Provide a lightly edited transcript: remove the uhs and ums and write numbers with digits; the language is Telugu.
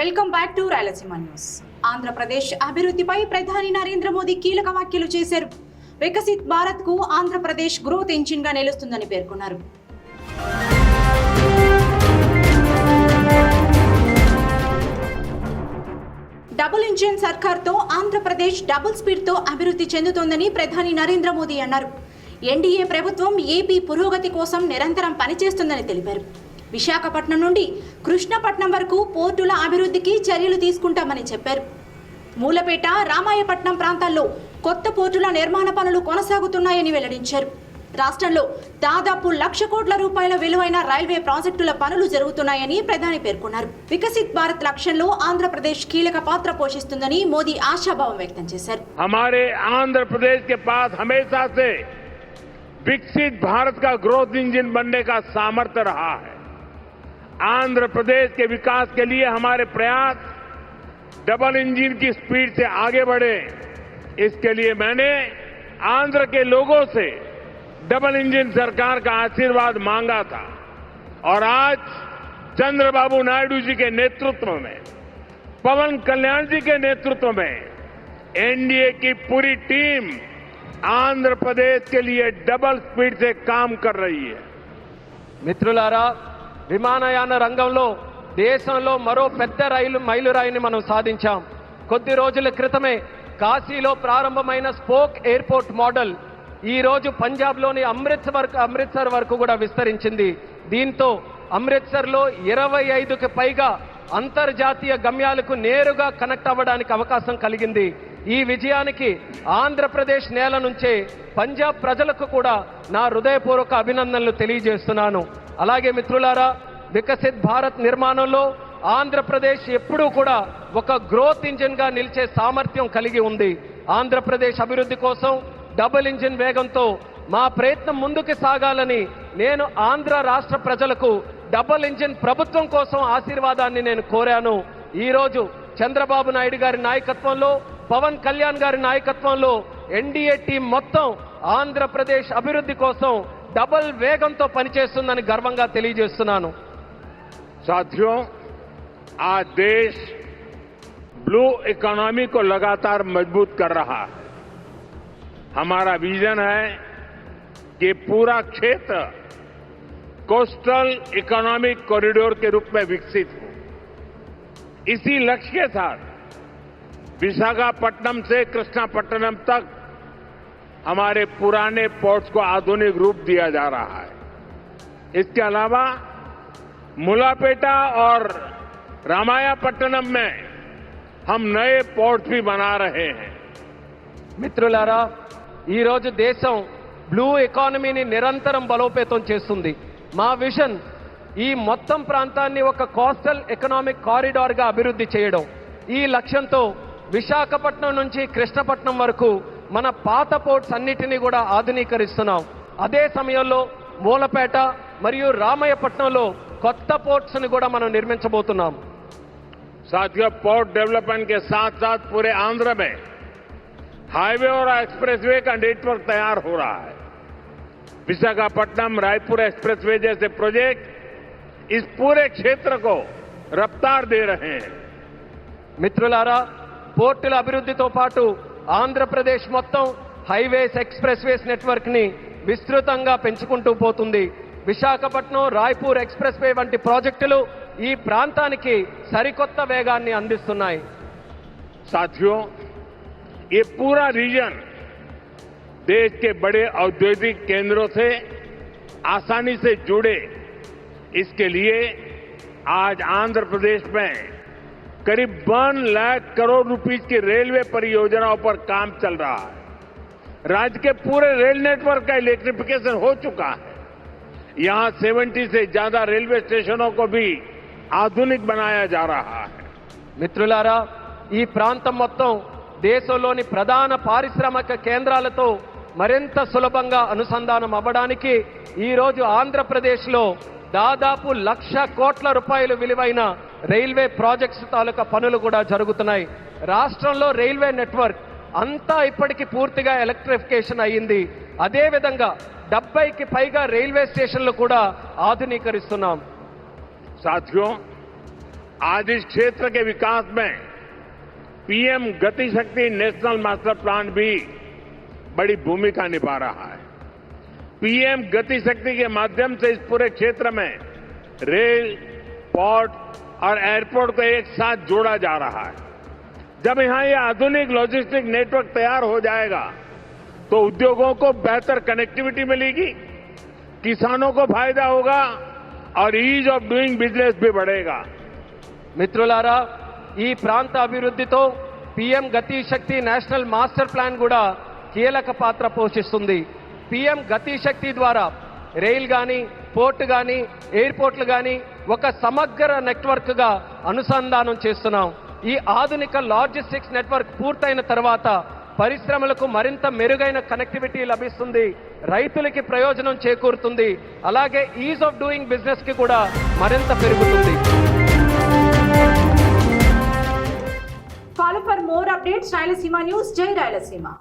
Welcome back to Rayalaseema news. Andhra Pradesh అభివృద్ధిపై ప్రధాని నరేంద్ర మోదీ కీలక వ్యాఖ్యలు చేశారు. వికసిత్ భారత్ కు ఆంధ్రప్రదేశ్ గ్రోత్ ఇంజిన్ గా నిలుస్తుందని పేర్కొన్నారు. డబుల్ ఇంజిన్ సర్కార్తో ఆంధ్రప్రదేశ్ డబుల్ స్పీడ్తో అభివృద్ధి చెందుతోందని ప్రధాని నరేంద్ర మోదీ అన్నారు. ఎన్డీఏ ప్రభుత్వం ఏపీ పురోగతి కోసం నిరంతరం పనిచేస్తుందని తెలిపారు. విశాఖపట్నం నుండి కృష్ణపట్నం వరకు పోర్టుల అభివృద్ధికి చర్యలు తీసుకుంటామని చెప్పారు. మూలపేట, రామాయపట్నం ప్రాంతాల్లో కొత్త పోర్టుల నిర్మాణ పనులు కొనసాగుతున్నాయని వెల్లడించారు. రాష్ట్రంలో దాదాపు 1,00,000 కోట్ల రూపాయల విలువైన రైల్వే ప్రాజెక్టుల పనులు జరుగుతున్నాయని ప్రధాని పేర్కొన్నారు. వికసిత్ భారత్ లక్ష్యంలో ఆంధ్రప్రదేశ్ కీలక పాత్ర పోషిస్తుందని మోదీ ఆశాభావం వ్యక్తం చేశారు. हमारे आंध्र प्रदेश के पास हमेशा से विकसित भारत का ग्रोथ इंजन बनने का सामर्थ्य रहा है. आंध्र प्रदेश के विकास के लिए हमारे प्रयास डबल इंजन की स्पीड से आगे बढ़े. इसके लिए मैंने आंध्र के लोगों से डबल इंजन सरकार का आशीर्वाद मांगा था और आज चंद्रबाबू नायडू जी के नेतृत्व में, पवन कल्याण जी के नेतृत्व में एनडीए की पूरी टीम आंध्र प्रदेश के लिए डबल स्पीड से काम कर रही है. మిత్రులారా, విమానయాన రంగంలో దేశంలో మరో పెద్ద మైలురాయిని మనం సాధించాం. కొద్ది రోజుల క్రితమే కాశీలో ప్రారంభమైన స్పోక్ ఎయిర్పోర్ట్ మోడల్ ఈ రోజు పంజాబ్లోని అమృత్సర్ వరకు కూడా విస్తరించింది. దీంతో అమృత్సర్లో 25కి పైగా అంతర్జాతీయ గమ్యాలకు నేరుగా కనెక్ట్ అవ్వడానికి అవకాశం కలిగింది. ఈ విజయానికి ఆంధ్రప్రదేశ్ నేల నుంచే పంజాబ్ ప్రజలకు కూడా నా హృదయపూర్వక అభినందనలు తెలియజేస్తున్నాను. అలాగే మిత్రులారా, వికసిత్ భారత్ నిర్మాణంలో ఆంధ్రప్రదేశ్ ఎప్పుడూ కూడా ఒక గ్రోత్ ఇంజిన్ గా నిలిచే సామర్థ్యం కలిగి ఉంది. ఆంధ్రప్రదేశ్ అభివృద్ధి కోసం డబుల్ ఇంజిన్ వేగంతో మా ప్రయత్నం ముందుకు సాగాలని నేను ఆంధ్ర రాష్ట్ర ప్రజలకు డబుల్ ఇంజిన్ ప్రభుత్వం కోసం ఆశీర్వాదాన్ని నేను కోరాను. ఈ రోజు చంద్రబాబు నాయుడు గారి నాయకత్వంలో, పవన్ కళ్యాణ్ గారి నాయకత్వంలో ఎన్డీఏ టీం మొత్తం ఆంధ్రప్రదేశ్ అభివృద్ధి కోసం డబుల్ వేగంతో పనిచేస్తుందని గర్వంగా తెలియజేస్తున్నాను. साथियों, आज देश ब्लू इकोनॉमी को लगातार मजबूत कर रहा है. हमारा विजन है कि पूरा क्षेत्र कोस्टल इकोनॉमिक कॉरिडोर के रूप में विकसित हो. इसी लक्ष्य के साथ विशाखापट्टनम से कृष्णापट्टनम तक हमारे पुराने पोर्ट्स को आधुनिक रूप दिया जा रहा है. इसके अलावा मुलापेटा और रामायपट्टनम में हम नए पोर्ट्स भी बना रहे हैं. మిత్రులారా, ఈ రోజు దేశం బ్లూ ఎకానమీని నిరంతరం బలోపేతం చేస్తుంది. మా విజన్ ఈ మొత్తం ప్రాంతాన్ని ఒక కోస్టల్ ఎకనామిక్ కారిడార్ గా అభివృద్ధి చేయడం. ఈ లక్ష్యంతో విశాఖపట్నం నుంచి కృష్ణపట్నం వరకు మన పాత పోర్ట్స్ అన్నిటినీ కూడా ఆధునీకరిస్తున్నాం. అదే సమయంలో మూలపేట మరియు రామయ్యపట్నంలో కొత్త పోర్ట్స్ ని కూడా మనం నిర్మించబోతున్నాం. साथियों, पोर्ट डेवलपमेंट के साथ साथ पूरे आंध्र में हाईवे और एक्सप्रेसवे का नेटवर्क तैयार हो रहा है. विशाखापट्टनम रायपुर एक्सप्रेसवे जैसे प्रोजेक्ट इस पूरे क्षेत्र को रफ्तार दे रहे हैं. మిత్రులారా, పోర్టుల అభివృద్ధితో పాటు ఆంధ్రప్రదేశ్ మొత్తం హైవేస్, ఎక్స్ప్రెస్వేస్ నెట్వర్క్ ని విస్తృతంగా పెంచుకుంటూ పోతుంది. విశాఖపట్నం రాయ్పూర్ ఎక్స్ప్రెస్ వే వంటి ప్రాజెక్టులు ఈ ప్రాంతానికి సరికొత్త వేగాన్ని అందిస్తున్నాయి. साथियों, ये पूरा रीजन देश के बड़े औद्योगिक केंद्रों से आसानी से जुड़े. इसके लिए आज आंध्र प्रदेश में करीब 1 लाख करोड़ रुपीस की रेलवे परियोजनाओं पर काम चल रहा है. राज्य के पूरे रेल नेटवर्क का इलेक्ट्रिफिकेशन हो चुका है. यहां 70 से ज्यादा रेलवे स्टेशनों को भी आधुनिक बनाया जा रहा है. మిత్రులారా, ఈ ప్రాంతం మొత్తం దేశంలోని ప్రధాన పారిశ్రామిక కేంద్రాలతో మరింత సులభంగా అనుసంధానం అవ్వడానికి ఈ రోజు ఆంధ్రప్రదేశ్లో దాదాపు 1,00,000 కోట్ల రూపాయలు విలువైన రైల్వే ప్రాజెక్ట్స్ తాలూకా పనులు కూడా జరుగుతున్నాయి. రాష్ట్రంలో రైల్వే నెట్వర్క్ అంతా ఇప్పటికీ పూర్తిగా ఎలక్ట్రిఫికేషన్ అయ్యింది. అదేవిధంగా 70కి పైగా రైల్వే స్టేషన్లు కూడా ఆధునీకరిస్తున్నాం. साथियों, आज इस क्षेत्र के विकास में पीएम गति शक्ति नेशनल मास्टर प्लान भी बड़ी भूमिका निभा रहा है। पीएम गति शक्ति के माध्यम से इस पूरे क्षेत्र में रेल, पोर्ट और एयरपोर्ट को एक साथ जोड़ा जा रहा है। जब यहां ये आधुनिक लॉजिस्टिक नेटवर्क तैयार हो जाएगा तो उद्योगों को बेहतर कनेक्टिविटी मिलेगी, किसानों को फायदा होगा और ईज ऑफ डूइंग बिजनेस भी बढ़ेगा। మిత్రులారా, ఈ ప్రాంత అభివృద్ధితో పీఎం గతి శక్తి నేషనల్ మాస్టర్ ప్లాన్ కూడా కీలక పాత్ర పోషిస్తుంది. పీఎం గతి శక్తి ద్వారా రైల్ గాని, పోర్ట్ గాని, ఎయిర్పోర్ట్లు గాని ఒక సమగ్ర నెట్వర్క్ గా అనుసంధానం చేస్తున్నాం. ఈ ఆధునిక లాజిస్టిక్స్ నెట్వర్క్ పూర్తయిన తర్వాత పరిశ్రమలకు మరింత మెరుగైన కనెక్టివిటీ లభిస్తుంది, రైతులకి ప్రయోజనం చేకూరుతుంది, అలాగే ఈజ్ ఆఫ్ డూయింగ్ బిజినెస్ కి కూడా మరింత పెరుగుతుంది. Follow for more updates. Rayalaseema News, Jai Rayalaseema.